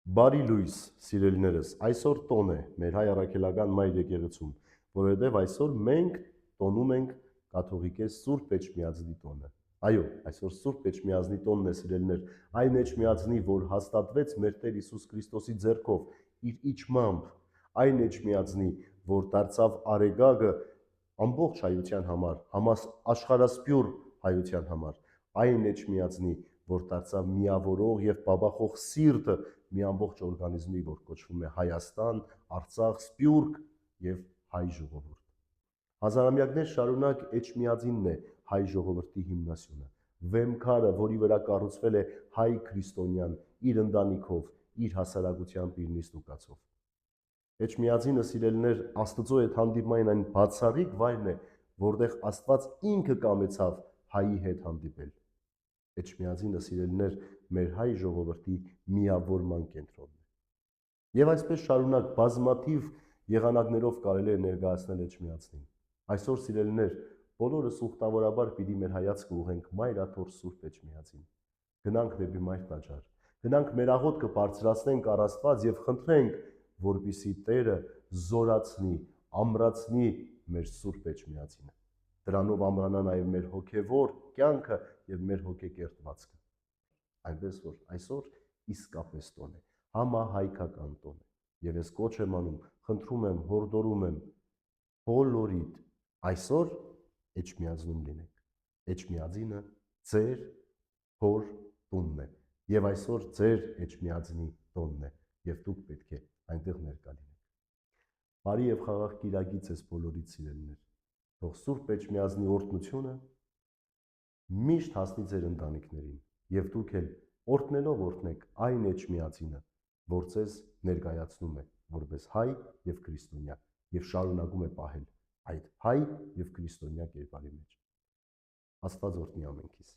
Բարի լույս, սիրելիներս, այսօր տոն է մեր հայ առաքելական մայր եկեղեցում, որովհետև այսօր մենք տոնում ենք կաթողիկես Սուրբ Էջմիածնի տոնը։ Այո, այսօր Սուրբ Էջմիածնի տոնն է, սիրելիներ, այն Էջմիածնի, որ հաստատվեց մեր Տեր Հիսուս Քրիստոսի ձեռքով իր իջմամբ, այն Էջմիածնի, որ դարձավ արեգակը ամբողջ հայության համար, աշխարհասփյուռ հայության համար, այն Էջմիածնի, որ դարձավ միավորող եւ բաբախող սիրտը մի ամբողջ օրգանիզմի, որ կոչվում է Հայաստան, Արցախ, Սփյուռք եւ հայ ժողովուրդ։ Հազարամյակներ շարունակ Էջմիածինն է հայ ժողովրդի հիմնասյունը, վեմքարը, որի վրա կառուցվել է հայ քրիստոնյան իր ընտանիքով, իր հասարակությամբ, իր նիստուկացով։ Էջմիածինը, սիրելիներ, Աստծո հետ հանդիպման այն բացառիկ վայրն է, որտեղ Աստված ինքը կամեցավ հայի հետ հանդիպել։ Էջմիածինը, սիրելիներ, մեր հայ ժողովրդի միավորման կենտրոնն է։ Եվ այսպես շարունակ բազմաթիվ եղանակներով կարելի է ներկայացնել Էջմիածնին։ Այսօր, սիրելիներ, բոլորս ուխտավորաբար պիտի մեր հայացքը ուղենք Մայր Աթոռ Սուրբ Էջմիածին։ Գնանք դեպի Մայր Տաճար, գնանք մեր աղոթքը բարձրացնենք առ Աստված եւ խնդրենք, որպիսի Տերը զորացնի, ամրացնի մեր Սուրբ Էջմիածինը։ Դրանով ամրանա նաև մեր հոգևոր կյանքը եւ մեր հոգեկերտվածքը։ Այնպես որ այսօր իսկապես տոն է, համահայկական տոն է։ Եվ ես կոչ եմ անում, խնդրում եմ, հորդորում եմ, բոլորիդ այսօր Էջմիածնում լինենք։ Էջմիածինը ձեր հոր տունն է եւ այսօր ձեր Էջմիածնի տոնն է եւ դուք պետք է այնտեղ ներկա լինեք։ Բարի եւ խաղաղ կիրակից ես բոլորիդ, սիրելիներ։ Թող Սուրբ Էջմիածնի օրհնությունը միշտ հասնի ձեր ընտանիքներին եւ դուք էլ օրհնեք այն Էջմիածինը, որ ձեզ ներկայացնում է որպես հայ եւ քրիստոնյա եւ շարունակում է պահել այդ հայ եւ քրիստոնյա կերպարի մեջ։ Աստված օրհնի ամենքիս։